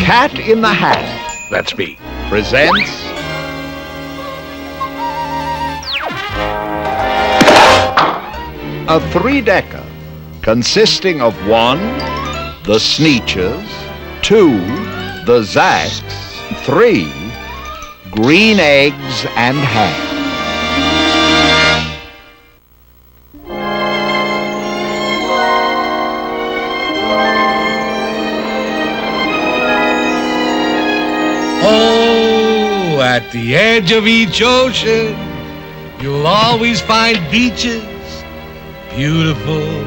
Cat in the Hat, that's me, presents a three-decker consisting of 1, the Sneetches, 2, the Zacks, 3, green eggs and ham. Oh, at the edge of each ocean, you'll always find beaches. Beautiful,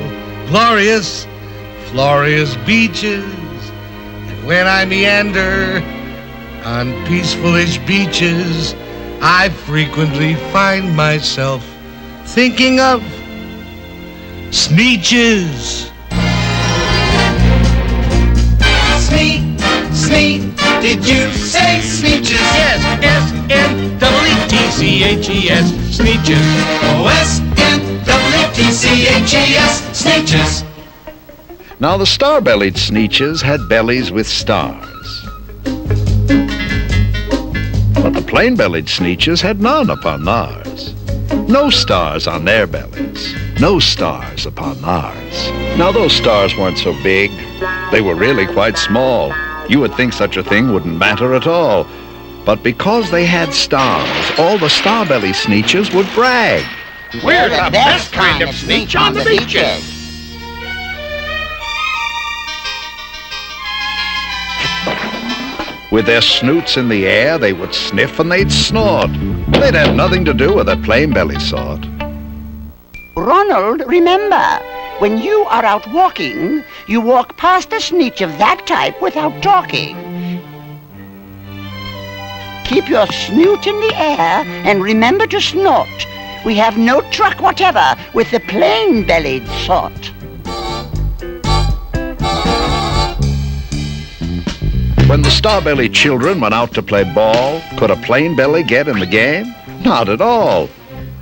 glorious, glorious beaches. And when I meander on peaceful-ish beaches, I frequently find myself thinking of Sneetches. Sneet, did you say Sneetches? Yes, S-N-E-E-T-C-H-E-S, Sneetches. Oh, S-N-E-E-T-C-H-E-S, Sneetches. Now the star-bellied Sneetches had bellies with stars. But the plain-bellied Sneetches had none upon theirs. No stars on their bellies, no stars upon theirs. Now those stars weren't so big. They were really quite small. You would think such a thing wouldn't matter at all. But because they had stars, all the star-bellied Sneetches would brag. We're the best kind of Sneetch on the beaches. With their snoots in the air, they would sniff and they'd snort. They'd have nothing to do with that plain-belly sort. Ronald, remember, when you are out walking, you walk past a Sneetch of that type without talking. Keep your snoot in the air and remember to snort. We have no truck whatever with the plain-bellied sort. When the star-bellied children went out to play ball, could a plain belly get in the game? Not at all.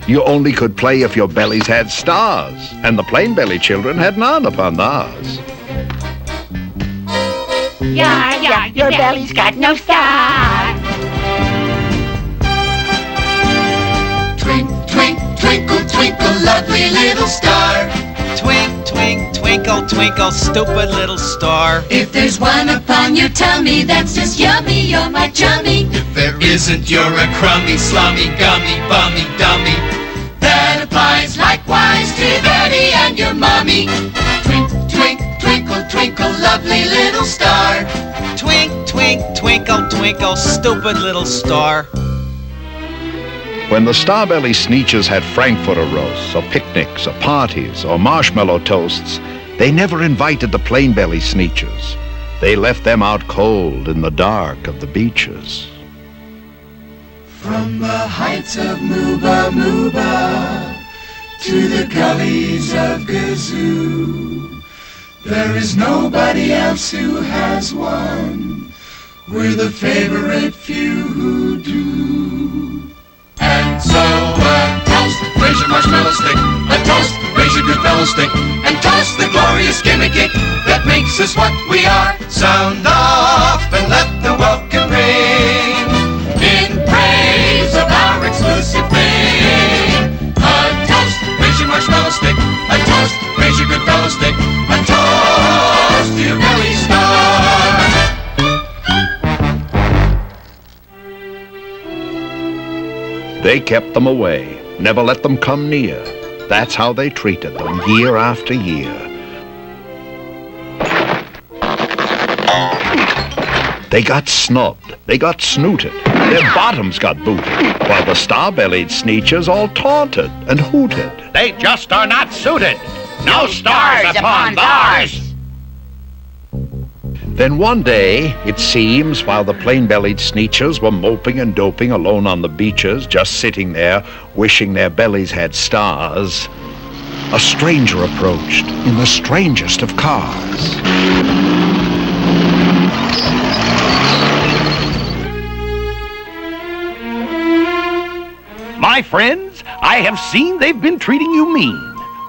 You only could play if your bellies had stars, and the plain-bellied children had none upon theirs. Yeah, your belly's got no star. Twink, twink, twinkle, twinkle, lovely little star. Twink, twink, twinkle, twinkle, stupid little star. If there's one upon your tummy, that's just yummy, you're my chummy. If there isn't, you're a crummy, slummy, gummy, bummy, dummy. That applies likewise to Daddy and your mommy. Twink, twink, twinkle, twinkle, lovely little star. Twink, twink, twinkle, twinkle, stupid little star. When the star-bellied Sneetches had Frankfurter roasts, or picnics, or parties, or marshmallow toasts, they never invited the plain-bellied Sneetches. They left them out cold in the dark of the beaches. From the heights of Mooba Mooba to the gullies of Gazoo, there is nobody else who has one. We're the favorite few who do. And so a toast, raise your marshmallow stick. A toast, raise your good fellow stick. And toast the glorious gimmick that makes us what we are. Sound off and let the welcome ring in praise of our exclusive ring. A toast, raise your marshmallow stick. A toast, raise your good fellow stick. A toast to your belly star. They kept them away, never let them come near. That's how they treated them year after year. They got snubbed, they got snooted, their bottoms got booted, while the star-bellied Sneetches all taunted and hooted. They just are not suited. No stars upon theirs. Then one day, it seems, while the plain-bellied Sneetches were moping and doping alone on the beaches, just sitting there, wishing their bellies had stars, a stranger approached in the strangest of cars. My friends, I have seen they've been treating you mean.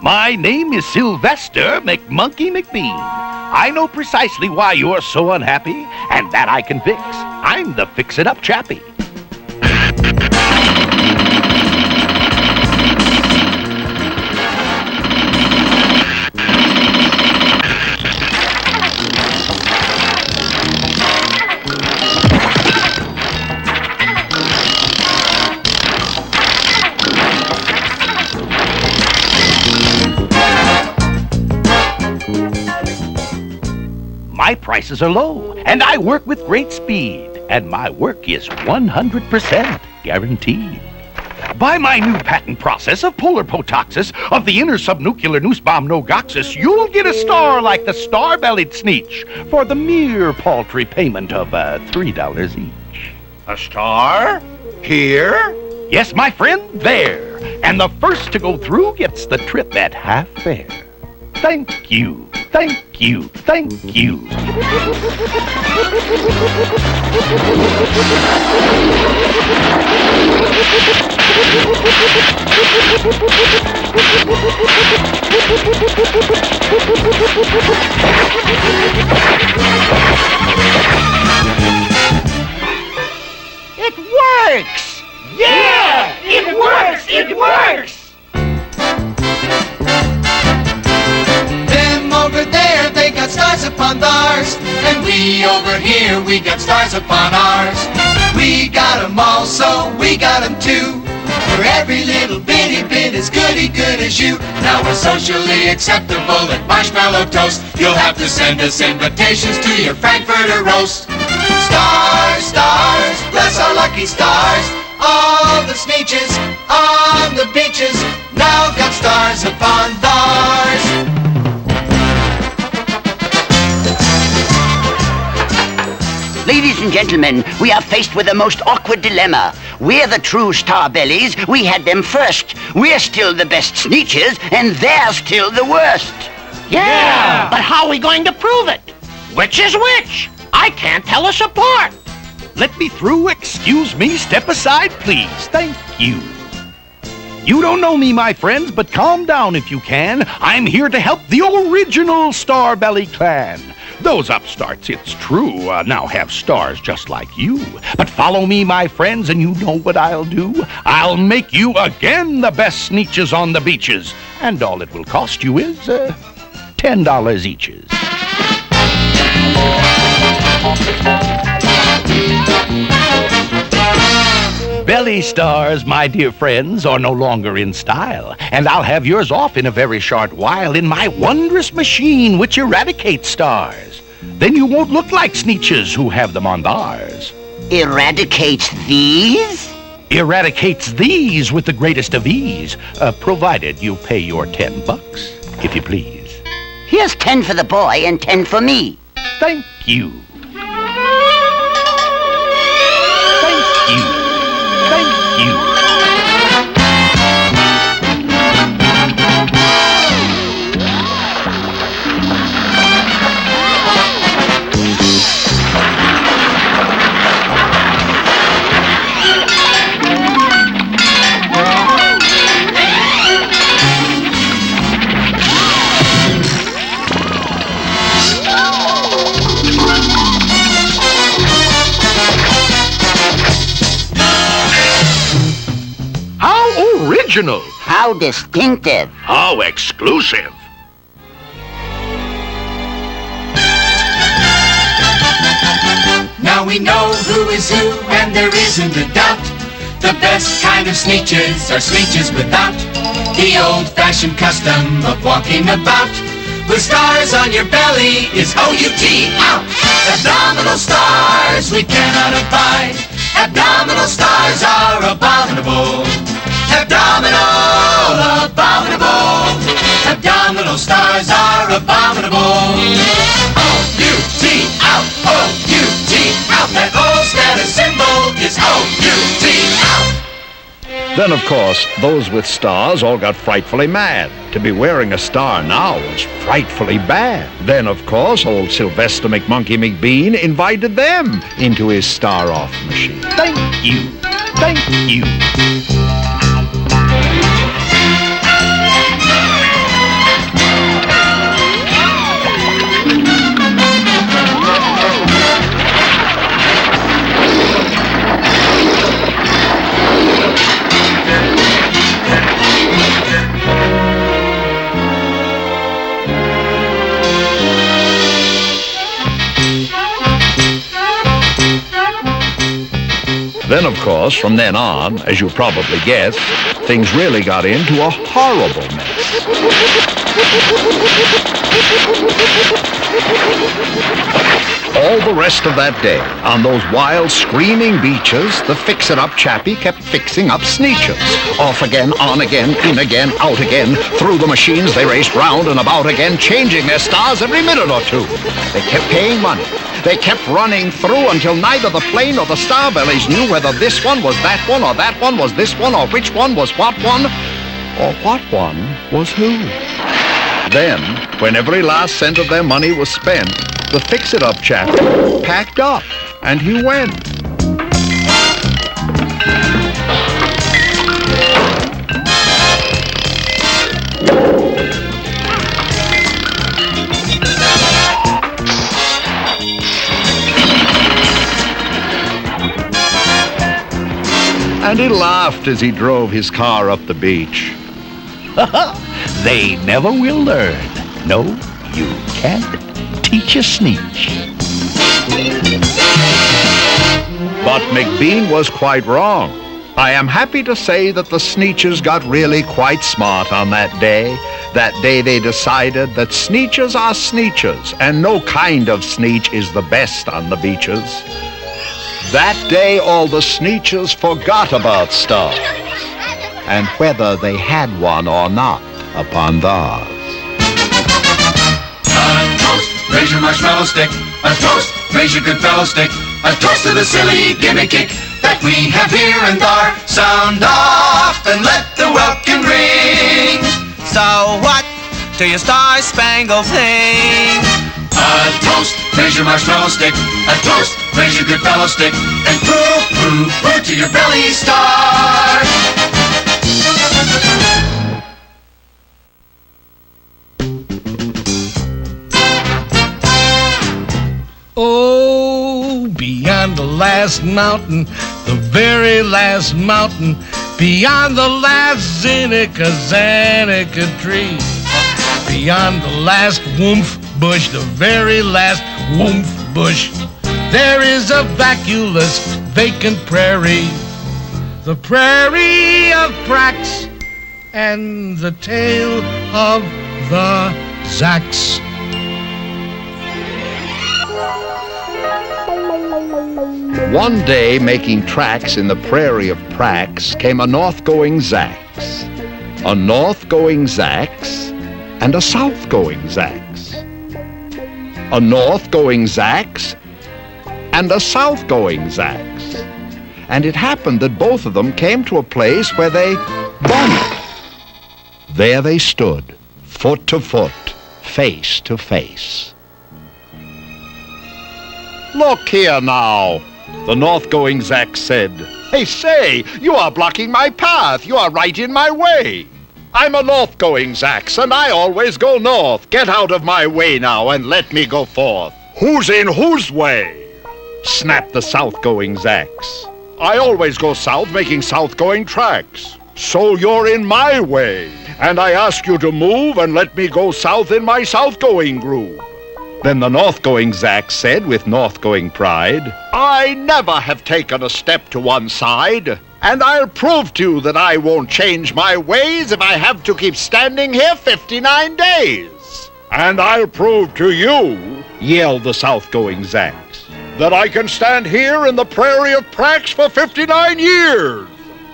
My name is Sylvester McMonkey McBean. I know precisely why you're so unhappy, and that I can fix. I'm the fix-it-up chappie. My prices are low, and I work with great speed, and my work is 100% guaranteed. By my new patent process of polar potoxis of the inner subnuclear noosebomb nogoxis, you'll get a star like the star-bellied sneetch for the mere paltry payment of $3 each. A star? Here? Yes, my friend, there. And the first to go through gets the trip at half fare. Thank you. Thank you, thank you. It works! Yeah! It works! It works! Over there, they got stars upon theirs, and we over here, we got stars upon ours. We got 'em all, so we got 'em too. For every little bitty bit as goody good as you. Now we're socially acceptable at Marshmallow Toast. You'll have to send us invitations to your Frankfurter roast. Stars, stars, bless our lucky stars. All the sneetches on the beaches now got stars upon theirs. Ladies and gentlemen, we are faced with a most awkward dilemma. We're the true star-bellies. We had them first. We're still the best sneetches, and they're still the worst. Yeah! But how are we going to prove it? Which is which? I can't tell us apart. Let me through. Excuse me. Step aside, please. Thank you. You don't know me, my friends, but calm down if you can. I'm here to help the original Star-Belly clan. Those upstarts, it's true, now have stars just like you. But follow me, my friends, and you know what I'll do? I'll make you again the best sneetches on the beaches. And all it will cost you is, $10 eaches. Belly stars, my dear friends, are no longer in style, and I'll have yours off in a very short while in my wondrous machine which eradicates stars. Then you won't look like sneetches who have them on theirs. Eradicates these? Eradicates these with the greatest of ease, provided you pay your $10, if you please. Here's 10 for the boy and 10 for me. Thank you. Thank you. Thank you. Original. How distinctive. How exclusive. Now we know who is who, and there isn't a doubt. The best kind of sneetches are sneetches without the old-fashioned custom of walking about with stars on your belly is O-U-T, out. Abdominal stars we cannot abide. Abdominal stars are abominable. Abdominal, abominable. Abdominal stars are abominable. O-U-T, out. O-U-T, out. That old status symbol is O-U-T, out. Then, of course, those with stars all got frightfully mad. To be wearing a star now was frightfully bad. Then, of course, old Sylvester McMonkey McBean invited them into his star-off machine. Thank you. Thank you. Then, of course, from then on, as you probably guessed, things really got into a horrible mess. All the rest of that day, on those wild, screaming beaches, the fix-it-up chappie kept fixing up Sneetches. Off again, on again, in again, out again. Through the machines, they raced round and about again, changing their stars every minute or two. They kept paying money. They kept running through until neither the plane or the Starbellies knew whether this one was that one, or that one was this one, or which one was what one, or what one was who. Then, when every last cent of their money was spent, the fix-it-up chap packed up, and he went. And he laughed as he drove his car up the beach. They never will learn. No, you can't teach a Sneetch. But McBean was quite wrong. I am happy to say that the Sneetches got really quite smart on that day. That day they decided that Sneetches are Sneetches, and no kind of Sneetch is the best on the beaches. That day all the Sneetches forgot about stars, and whether they had one or not upon theirs. A toast, raise your marshmallow stick. A toast, raise your good fellow stick. A toast to the silly gimmick kick that we have here and there. Sound off and let the welkin ring. So what do your star-spangled sing? A toast, raise your marshmallow stick. A toast, raise your good fellow stick. And poo, poo, poo to your belly star. Oh, beyond the last mountain, the very last mountain, beyond the last Zanica tree, beyond the last woomph bush, the very last woomph bush, there is a vacuous, vacant prairie, the prairie of cracks and the tail of the Zacks. One day, making tracks in the prairie of Prax, came a north-going Zax, a north-going Zax, and a south-going Zax, a north-going Zax, and a south-going Zax. And it happened that both of them came to a place where they bumped. There they stood, foot to foot, face to face. "Look here now," the north-going Zax said. "Hey, say, you are blocking my path. You are right in my way. I'm a north-going Zax, and I always go north. Get out of my way now and let me go forth." "Who's in whose way?" snapped the south-going Zax. "I always go south making south-going tracks. So you're in my way, and I ask you to move and let me go south in my south-going groove." Then the north-going Zax said with north-going pride, "I never have taken a step to one side, and I'll prove to you that I won't change my ways if I have to keep standing here 59 days. "And I'll prove to you," yelled the south-going Zax, "that I can stand here in the prairie of Prax for 59 years.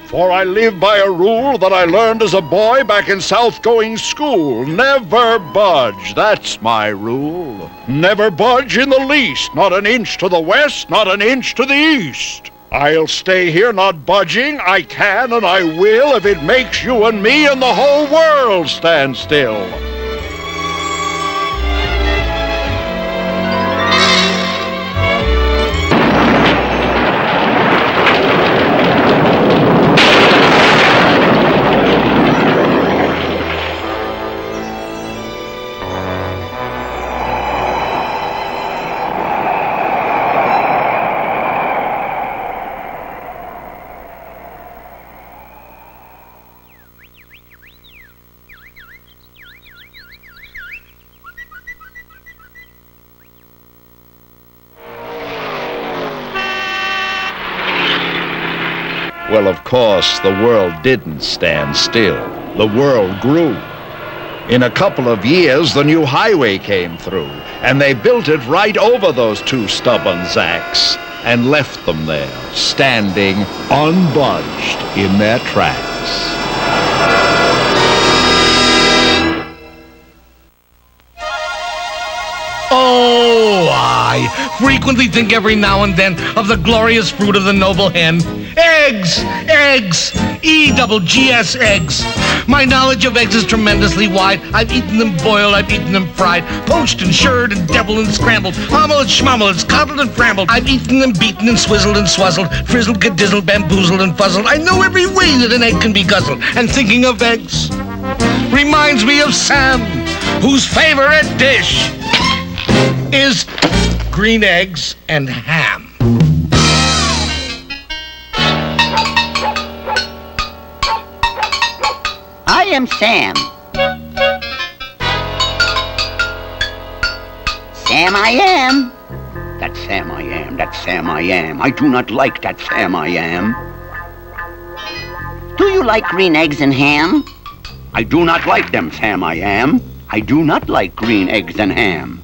For I live by a rule that I learned as a boy back in south-going school. Never budge, that's my rule. Never budge in the least, not an inch to the west, not an inch to the east. I'll stay here not budging, I can and I will, if it makes you and me and the whole world stand still." course, the world didn't stand still. The world grew. In a couple of years, the new highway came through, and they built it right over those two stubborn Zacks and left them there, standing unbudged in their tracks. Oh, I frequently think every now and then of the glorious fruit of the noble hen. Eggs! Eggs! E-double-G-S eggs. My knowledge of eggs is tremendously wide. I've eaten them boiled, I've eaten them fried, poached and shirred and deviled and scrambled, omelette, schmommelets, coddled and frambled. I've eaten them beaten and swizzled and swazzled, frizzled, gedizzled, bamboozled and fuzzled. I know every way that an egg can be guzzled. And thinking of eggs reminds me of Sam, whose favorite dish is green eggs and ham. I am Sam. Sam I am. That's Sam I am. That's Sam I am. I do not like that Sam I am. Do you like green eggs and ham? I do not like them, Sam I am. I do not like green eggs and ham.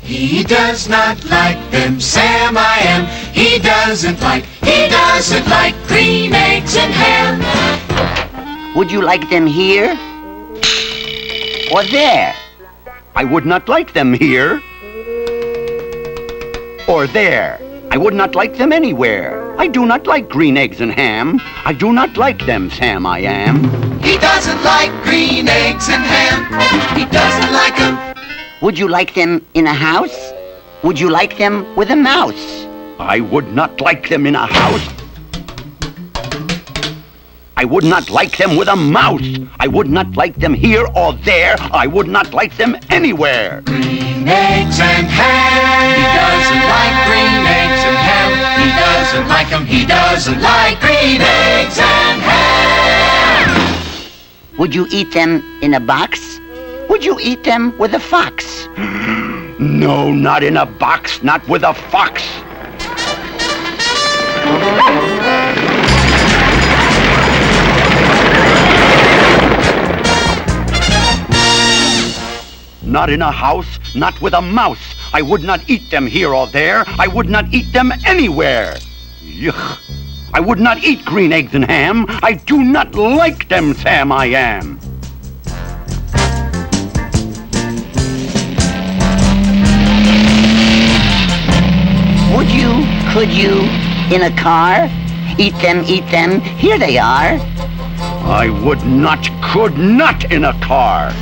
He does not like them, Sam I am. He doesn't like green eggs and ham. Would you like them here or there? I would not like them here or there. I would not like them anywhere. I do not like green eggs and ham. I do not like them, Sam I am. He doesn't like green eggs and ham. He doesn't like them. Would you like them in a house? Would you like them with a mouse? I would not like them in a house. I would not like them with a mouse. I would not like them here or there. I would not like them anywhere. Green eggs and ham. He doesn't like green eggs and ham. He doesn't like them. He doesn't like green eggs and ham. Would you eat them in a box? Would you eat them with a fox? No, not in a box, not with a fox. Not in a house, not with a mouse. I would not eat them here or there. I would not eat them anywhere. Yuck. I would not eat green eggs and ham. I do not like them, Sam I am. Would you, could you, in a car? Eat them, here they are. I would not, could not in a car.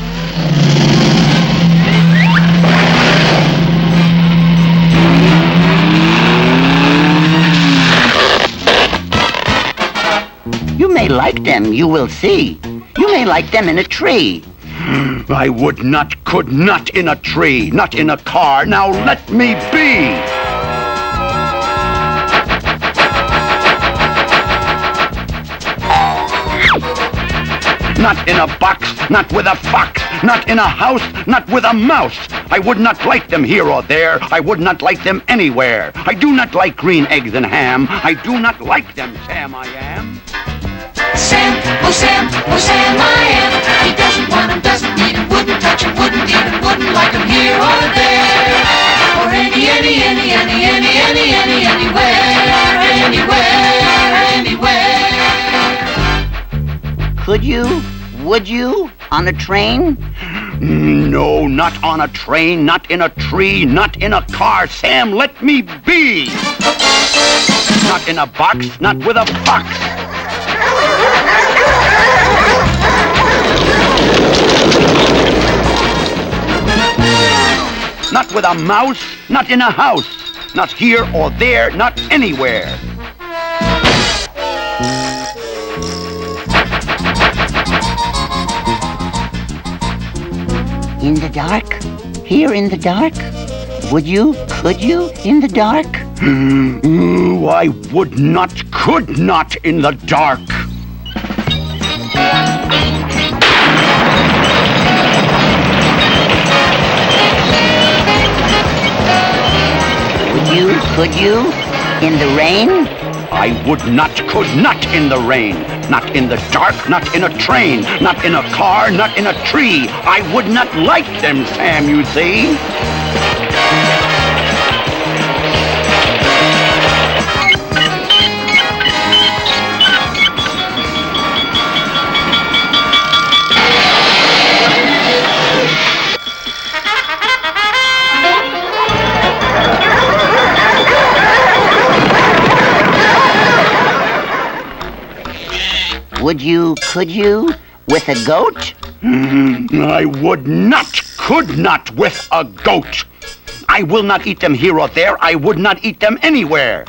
You may like them, you will see. You may like them in a tree. I would not, could not in a tree, not in a car. Now let me be. Not in a box, not with a fox, not in a house, not with a mouse. I would not like them here or there. I would not like them anywhere. I do not like green eggs and ham. I do not like them, Sam I am. Sam, oh Sam, I am. He doesn't want him, doesn't need him, wouldn't touch him, wouldn't eat him, wouldn't like him here or there. Or anywhere. Could you, would you, on a train? No, not on a train, not in a tree, not in a car. Sam, let me be. Not in a box, not with a fox. Not with a mouse, not in a house, not here or there, not anywhere. In the dark? Here in the dark? Would you, could you, in the dark? I would not, could not in the dark. Would you, could you, in the rain? I would not, could not in the rain, not in the dark, not in a train, not in a car, not in a tree. I would not like them, Sam, you see. Would you, could you, with a goat? I would not, could not with a goat. I will not eat them here or there. I would not eat them anywhere.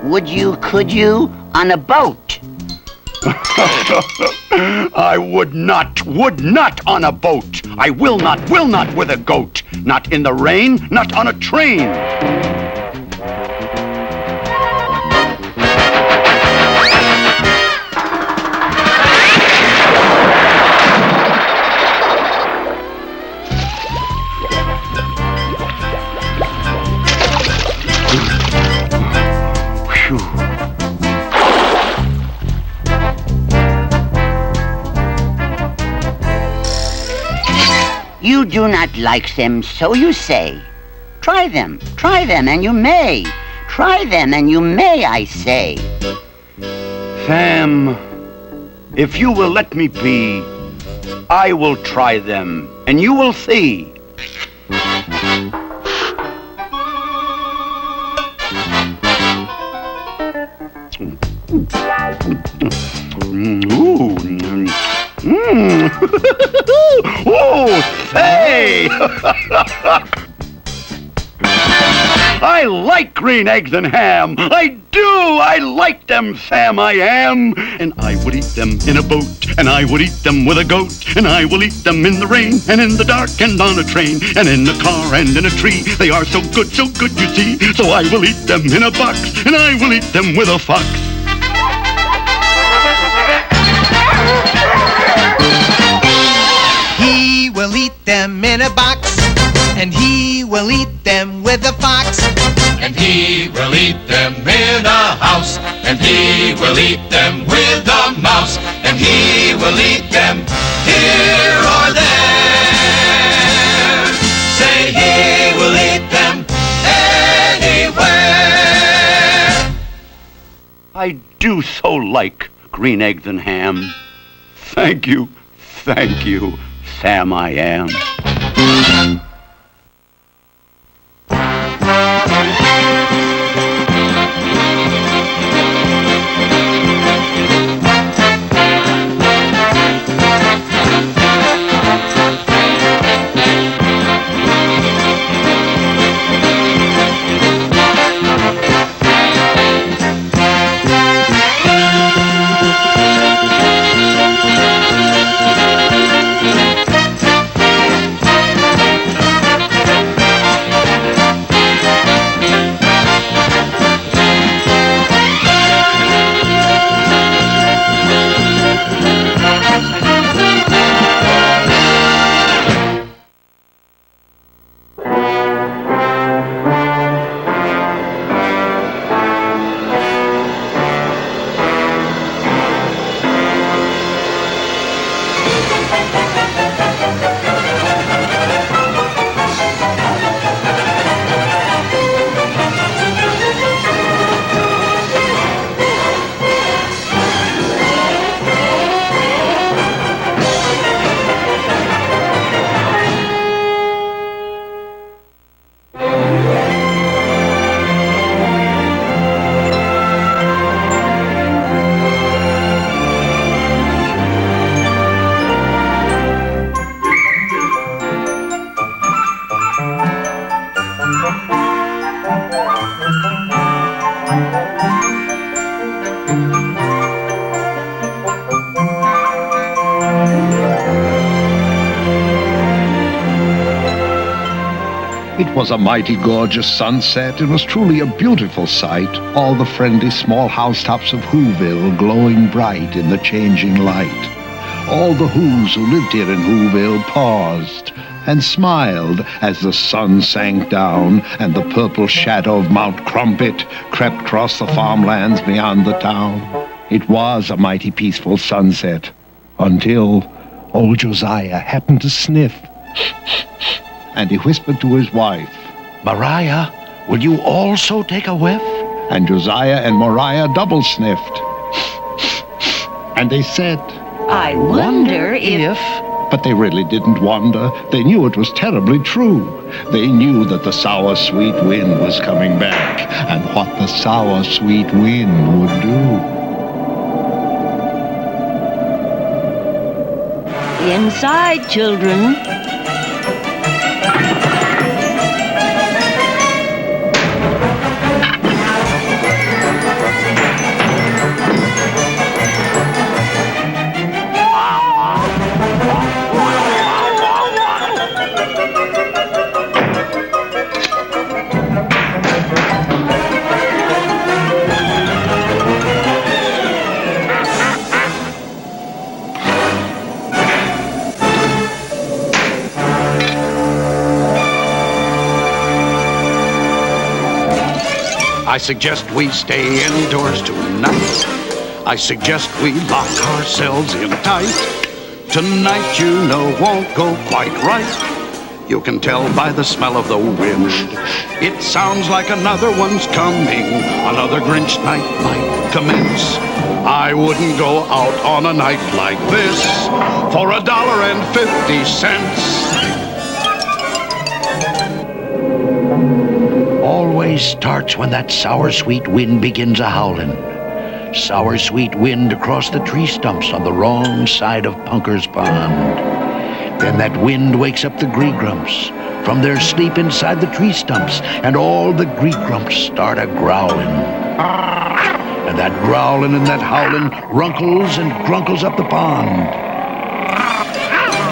Would you, could you, on a boat? I would not on a boat. I will not with a goat. Not in the rain, not on a train. You do not like them, so you say. Try them, and you may. Try them, and you may, I say. Sam, if you will let me be, I will try them, and you will see. Ooh. Oh, say! I like green eggs and ham. I do. I like them, Sam, I am. And I would eat them in a boat, and I would eat them with a goat, and I will eat them in the rain, and in the dark, and on a train, and in a car, and in a tree. They are so good, you see. So I will eat them in a box, and I will eat them with a fox. He will eat them in a box, and he will eat them with a fox. And he will eat them in a house, and he will eat them with a mouse, and he will eat them here or there. Say he will eat them anywhere. I do so like green eggs and ham. Thank you, Sam, I am. It was a mighty gorgeous sunset. It was truly a beautiful sight. All the friendly small housetops of Whoville glowing bright in the changing light. All the Whos who lived here in Whoville paused and smiled as the sun sank down and the purple shadow of Mount Crumpet crept across the farmlands beyond the town. It was a mighty peaceful sunset until old Josiah happened to sniff. And he whispered to his wife, Mariah, will you also take a whiff? And Josiah and Mariah double sniffed. And they said, I wonder if... But they really didn't wonder. They knew it was terribly true. They knew that the sour, sweet wind was coming back, and what the sour, sweet wind would do. Inside, children. I suggest we stay indoors tonight. I suggest we lock ourselves in tight. Tonight, you know, won't go quite right. You can tell by the smell of the wind. It sounds like another one's coming. Another Grinch night might commence. I wouldn't go out on a night like this for $1.50. Always starts when that sour, sweet wind begins a-howlin'. Sour, sweet wind across the tree stumps on the wrong side of Punker's Pond. Then that wind wakes up the Gree-Grumps from their sleep inside the tree stumps, and all the Gree-Grumps start a-growlin'. And that growlin' and that howlin' runkles and grunkles up the pond.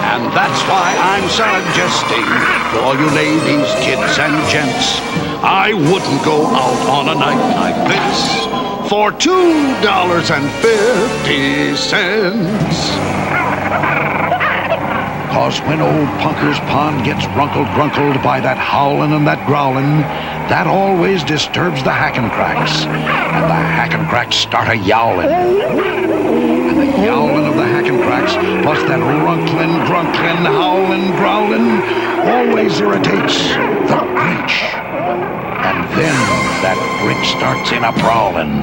And that's why I'm suggesting to all you ladies, kids, and gents, I wouldn't go out on a night like this for $2.50. 'Cause when old Punker's Pond gets grunkled by that howlin' and that growlin', that always disturbs the Hackencracks. And the Hackencracks start a-yowlin'. And the yowlin' of the Hackencracks, plus that runklin', grunklin', howlin', growlin', always irritates the Grinch. And then that Grinch starts in a-prowlin'.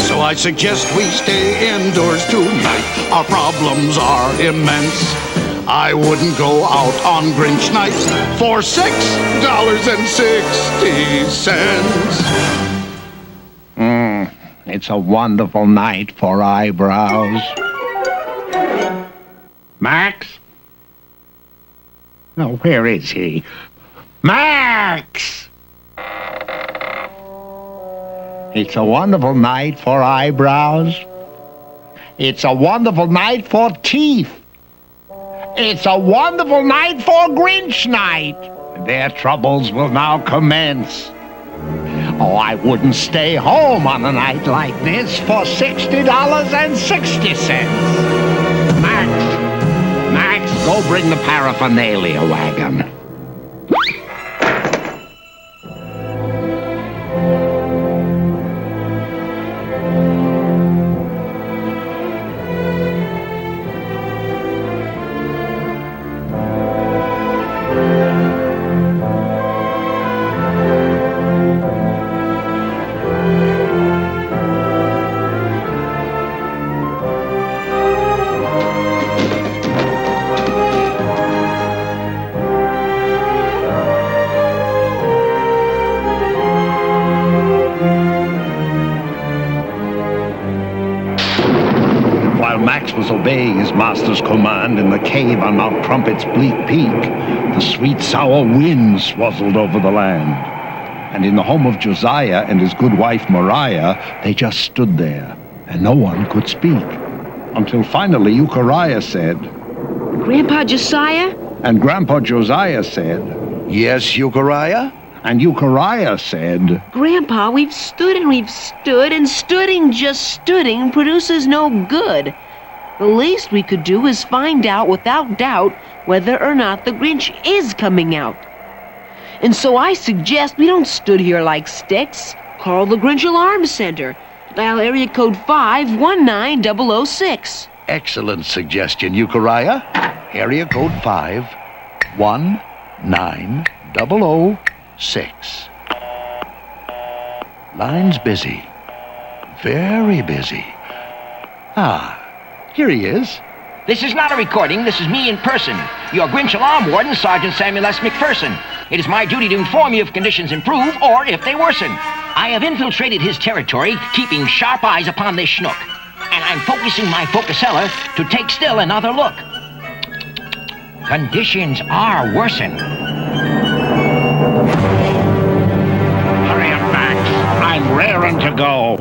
So I suggest we stay indoors tonight. Our problems are immense. I wouldn't go out on Grinch night for $6.60. It's a wonderful night for eyebrows. Max? No, where is he? Max! It's a wonderful night for eyebrows. It's a wonderful night for teeth. It's a wonderful night for Grinch night. Their troubles will now commence. Oh, I wouldn't stay home on a night like this for $60.60. Max, go bring the paraphernalia wagon. Max was obeying his master's command in the cave on Mount Crumpet's bleak peak. The sweet, sour wind swazzled over the land. And in the home of Josiah and his good wife Mariah, they just stood there, and no one could speak. Until finally Euchariah said, Grandpa Josiah? And Grandpa Josiah said, Yes, Euchariah? and Euchariah said, Grandpa, we've stood and we've stood, and stooding just stooding produces no good. The least we could do is find out without doubt whether or not the Grinch is coming out. And so I suggest we don't stood here like sticks. Call the Grinch Alarm Center. Dial area code 519006. Excellent suggestion, Euchariah. Area code 519006. Line's busy. Very busy. Ah, here he is. This is not a recording. This is me in person. Your Grinch Alarm Warden, Sergeant Samuel S. McPherson. It is my duty to inform you if conditions improve or if they worsen. I have infiltrated his territory, keeping sharp eyes upon this schnook. And I'm focusing my focuseller to take still another look. Conditions are worsen. Hurry up, Max. I'm raring to go.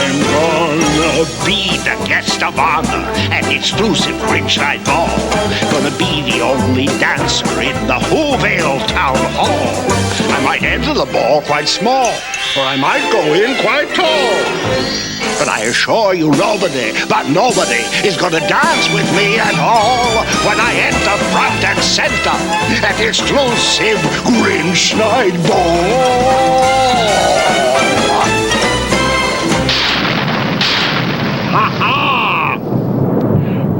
I'm gonna be the guest of honor at the exclusive Grinch Night Ball. Gonna be the only dancer in the Whoville Town Hall. I might enter the ball quite small, or I might go in quite tall. But I assure you nobody is gonna dance with me at all when I enter front and center at the exclusive Grinch Night Ball. Ha-ha!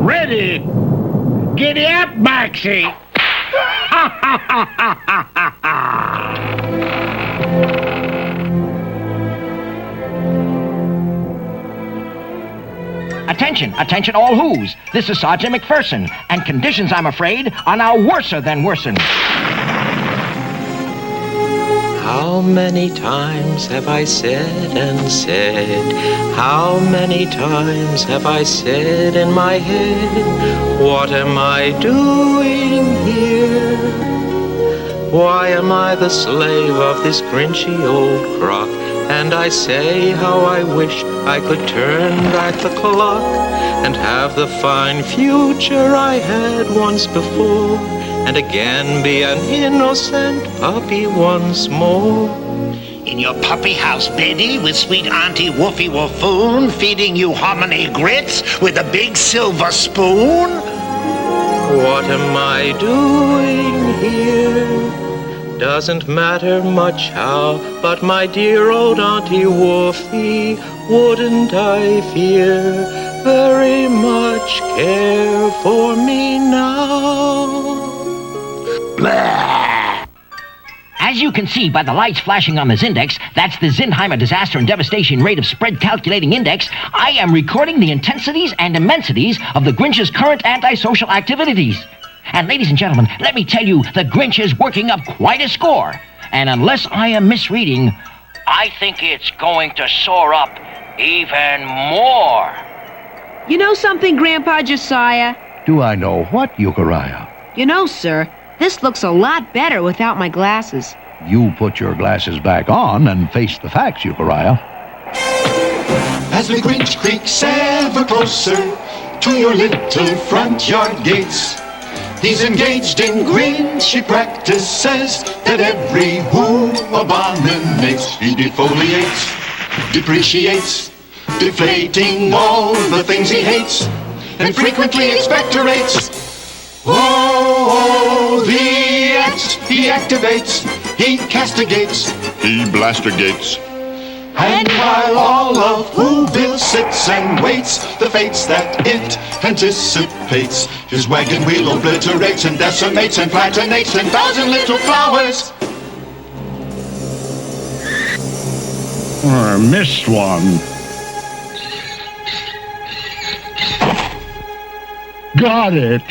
Ready? Giddy up, Maxie! Ha-ha-ha-ha-ha-ha! Attention, attention all who's. This is Sergeant McPherson, and conditions, I'm afraid, are now worser than worsen. How many times have I said and said? How many times have I said in my head, what am I doing here? Why am I the slave of this grinchy old crock? And I say how I wish I could turn back the clock and have the fine future I had once before, and again be an innocent puppy once more. In your puppy house, Betty, with sweet Auntie Woofy Woofoon, feeding you hominy grits with a big silver spoon? What am I doing here? Doesn't matter much how, but my dear old Auntie Woofy, wouldn't I fear very much care for me now? Blah. As you can see by the lights flashing on the Zindex, that's the Zinheimer Disaster and Devastation Rate of Spread Calculating Index, I am recording the intensities and immensities of the Grinch's current antisocial activities. And ladies and gentlemen, let me tell you, the Grinch is working up quite a score. And unless I am misreading, I think it's going to soar up even more. You know something, Grandpa Josiah? Do I know what, Euchariah? You know, sir, this looks a lot better without my glasses. You put your glasses back on and face the facts, Euchariah. As the Grinch creaks ever closer to your little front yard gates, he's engaged in Grinchy practices that every who abominates. He defoliates, depreciates, deflating all the things he hates, and frequently expectorates. Oh, the acts he activates, he castigates, he blastigates. And while all of Whoville sits and waits the fates that it anticipates, his wagon wheel obliterates and decimates and platinates 10,000 little flowers. I missed one. Got it.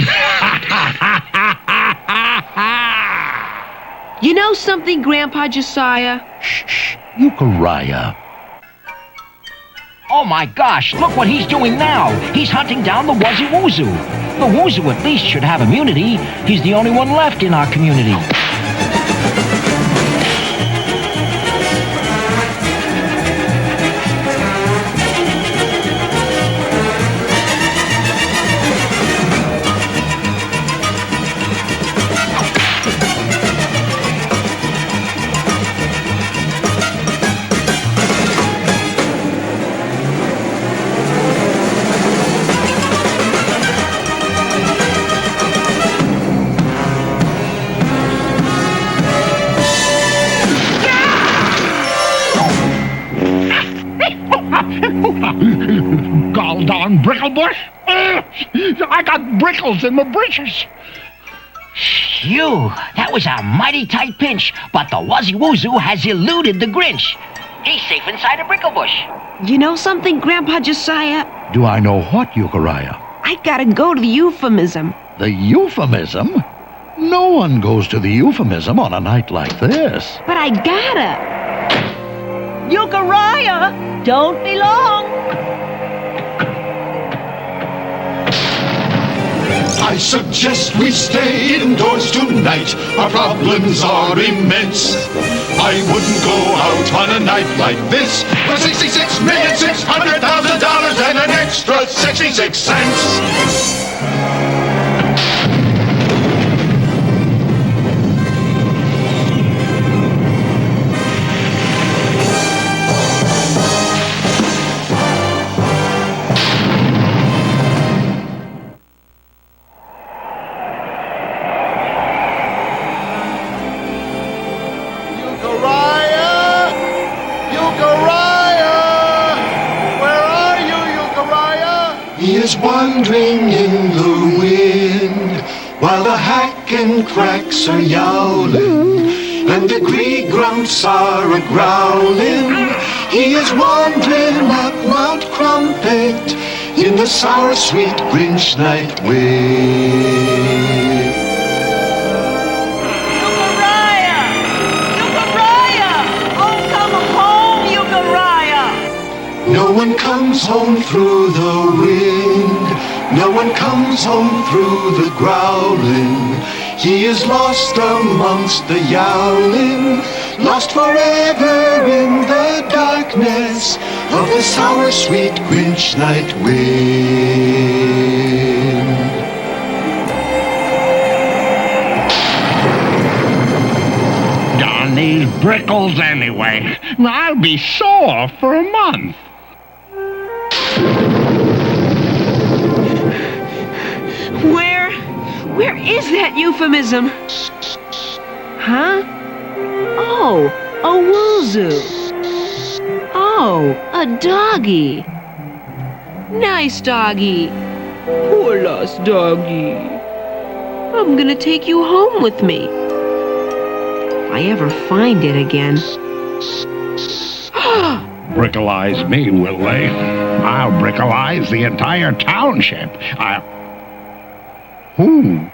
You know something, Grandpa Josiah? Shh, Euchariah. Oh my gosh, look what he's doing now. He's hunting down the Wuzzy Woozoo. The Woozoo at least should have immunity. He's the only one left in our community. Gall darn Bricklebush. I got brickles in my britches. Phew, that was a mighty tight pinch, but the Wuzzy Woozoo has eluded the Grinch. He's safe inside a bricklebush. You know something, Grandpa Josiah? Do I know what, Euchariah? I gotta go to the euphemism. The euphemism? No one goes to the euphemism on a night like this. But I gotta. Euchariah, don't be long. I suggest we stay indoors tonight. Our problems are immense. I wouldn't go out on a night like this for $66,600,000 and an extra 66 cents. He is wandering in the wind, while the hack and cracks are yowling, and the grey grunts are a-growling. He is wandering up Mount Crumpet in the sour, sweet Grinch night wind. No one comes home through the wind. No one comes home through the growling. He is lost amongst the yowling, lost forever in the darkness of the sour, sweet Grinch night wind. Darn these brickles anyway. I'll be sore for a month. Where is that euphemism? Huh? Oh, a woozoo. Oh, a doggy. Nice doggy. Poor lost doggy. I'm gonna take you home with me. If I ever find it again. Brickleize me, will they? I'll brickleize the entire township. Who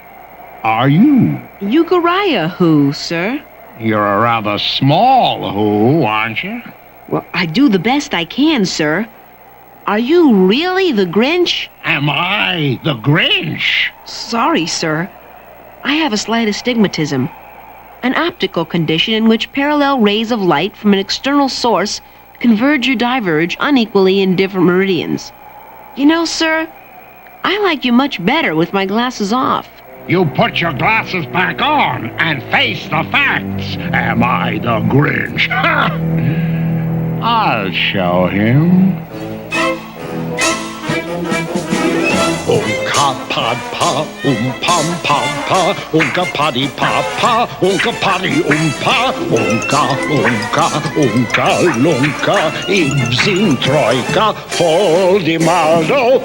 are you? Euchariah who, sir? You're a rather small who, aren't you? Well, I do the best I can, sir. Are you really the Grinch? Am I the Grinch? Sorry, sir. I have a slight astigmatism, an optical condition in which parallel rays of light from an external source converge or diverge unequally in different meridians. You know, sir, I like you much better with my glasses off. You put your glasses back on and face the facts. Am I the Grinch? I'll show him. Unka pad pa, pam pam pa, unka paddy pa pa, unka paddy pa, unka lunka, ibzin troika, foldi maldo,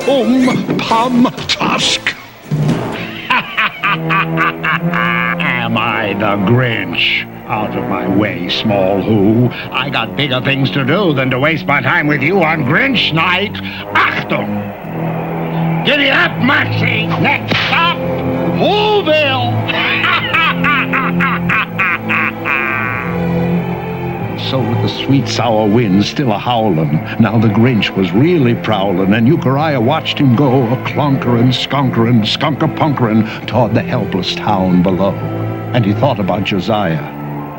pam tusk. Am I the Grinch? Out of my way, small who. I got bigger things to do than to waste my time with you on Grinch night. Achtung! Giddy up, Maxie! Next stop, Whoville! So with the sweet sour wind still a-howlin', now the Grinch was really prowlin', and Euchariah watched him go a-clunkerin', skunkerin', skunk-a-punkerin' toward the helpless town below. And he thought about Josiah,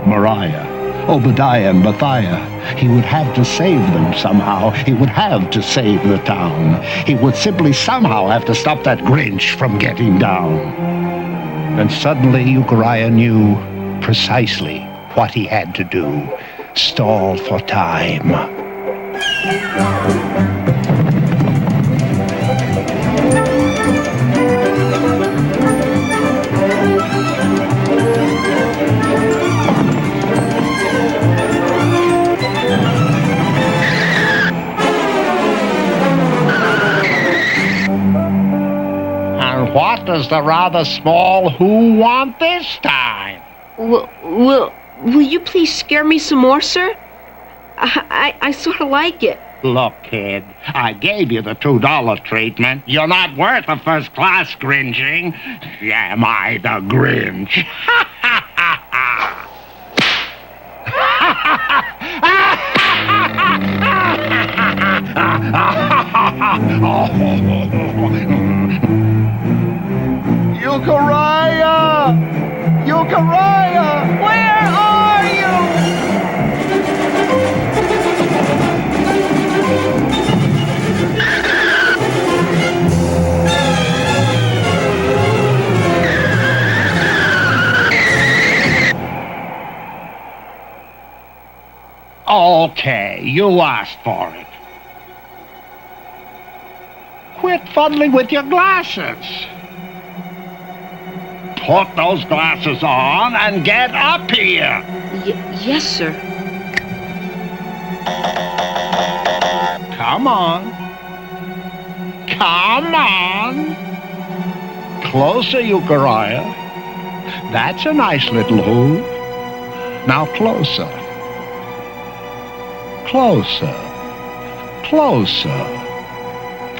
Mariah, Obadiah, and Mathiah. He would have to save them somehow. He would have to save the town. He would simply somehow have to stop that Grinch from getting down. And suddenly Euchariah knew precisely what he had to do. Stall for time. does the rather small Who want this time? Will you please scare me some more, sir? I sort of like it. Look, kid, I gave you the $2 treatment. You're not worth a first-class Grinching. Am I the Grinch? Euchariah! Euchariah! Where are you? Okay, you asked for it. Quit fuddling with your glasses. Put those glasses on and get up here. Yes, sir. Come on. Come on. Closer, Euchariah. That's a nice little Who. Now closer. Closer. Closer.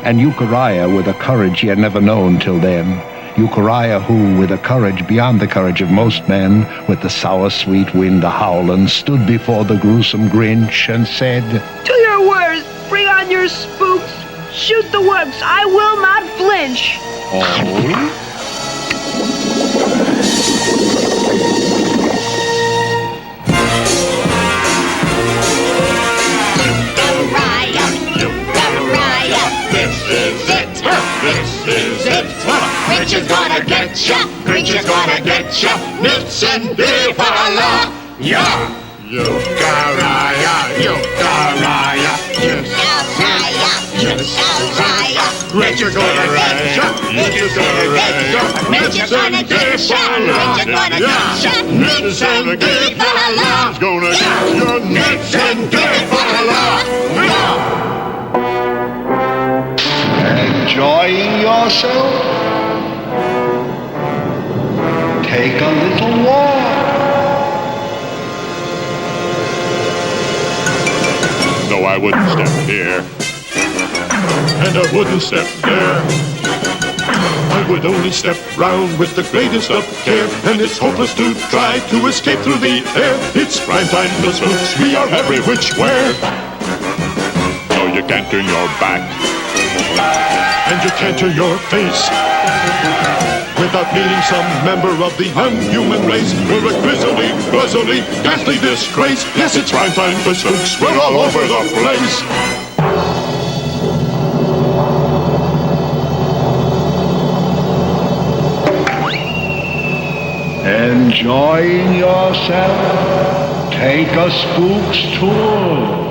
And Euchariah, with a courage he had never known till then, Euchariah who, with a courage beyond the courage of most men, with the sour sweet wind a-howlin', stood before the gruesome Grinch and said, To your worst, bring on your spooks, shoot the works, I will not flinch. Oh? This is it. Grinch is gonna get ya. Grinch is gonna get ya. Mitts and beef a la. Yeah. Euchariah, Euchariah, Euchariah, Euchariah. Grinch is gonna get ya. Grinch is gonna get ya. Mitts and beef a la. Grinch is gonna get ya. Mitts and beef a la. He's gonna get your mitts and beef a la. Yeah. Enjoying yourself? Take a little walk. No, I wouldn't step here. And I wouldn't step there. I would only step round with the greatest of care. And it's hopeless to try to escape through the air. It's prime time for spooks. We are every which where. No, you can't turn your back. And you can't turn your face without meeting some member of the unhuman race. We're a grisly, ghastly disgrace. Yes, it's prime time for spooks. We're all over the place. Enjoying yourself? Take a spook's tour.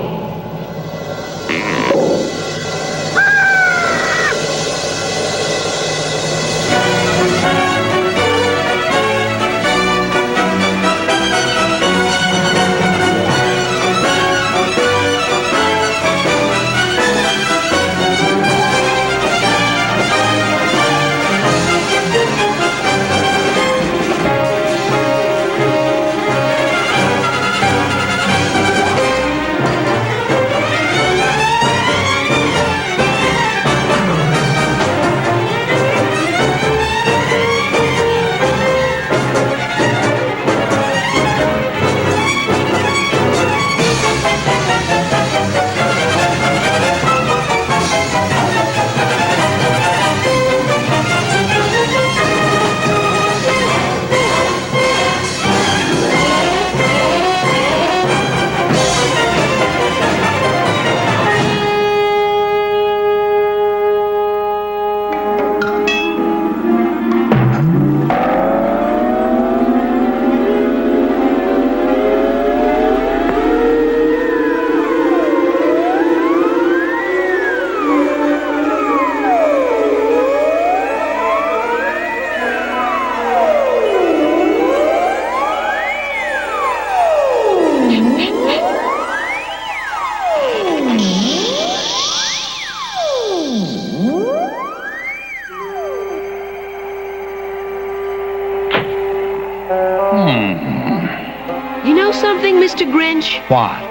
Mr. Grinch? What?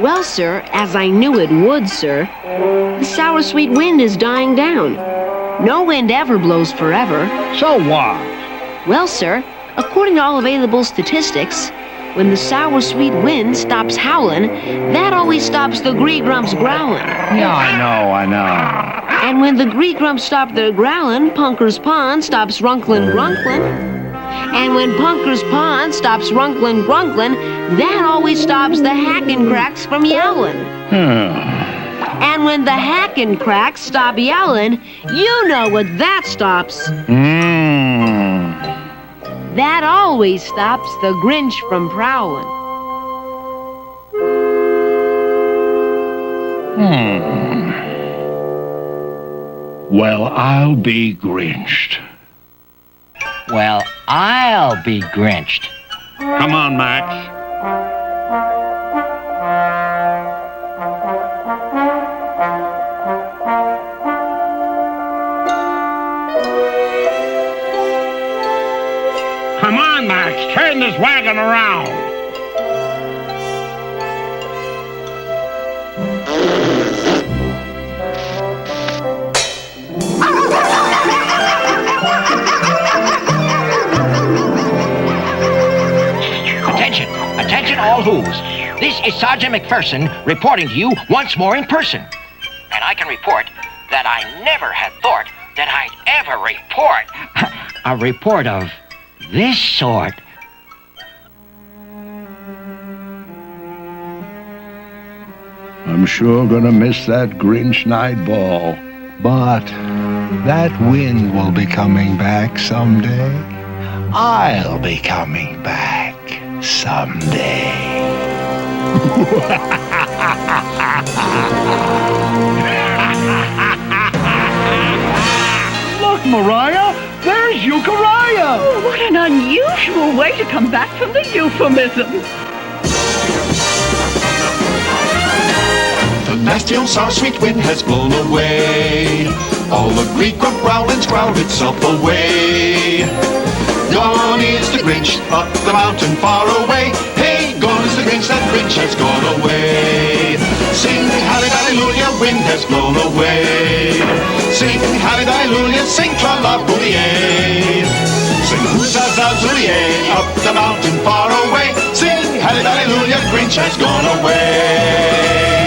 Well, sir, as I knew it would, sir, the sour sweet wind is dying down. No wind ever blows forever. So what? Well, sir, according to all available statistics, when the sour sweet wind stops howling, that always stops the gree-grumps growling. Yeah, I know. And when the gree-grumps stop their growling, Punker's Pond stops runklin' grunklin'. And when Punker's Pond stops runklin' grunklin', that always stops the hackin' cracks from yowling. And when the hackin' cracks stop yowling, you know what that stops. That always stops the Grinch from prowling. Well, I'll be Grinched. Well, I'll be Grinched. Come on, Max. Come on, Max. Turn this wagon around. Attention, attention all who's. This is Sergeant McPherson reporting to you once more in person. And I can report that I never had thought that I'd ever report a report of this sort. I'm sure gonna miss that Grinch night ball. But that wind will be coming back someday. I'll be coming back someday. Look, Mariah, there's Euchariah. Oh, what an unusual way to come back from the euphemism. The nasty old sour sweet wind has blown away. All the gree-grump growling's growled itself away. Gone is the Grinch up the mountain far away. Hey, gone is the Grinch, that Grinch has gone away. Sing hallelujah, wind has blown away. Sing hallelujah, sing tra-la-boolie. Sing hoo-za-za-zoolie, up the mountain far away. Sing hallelujah, Grinch has gone away.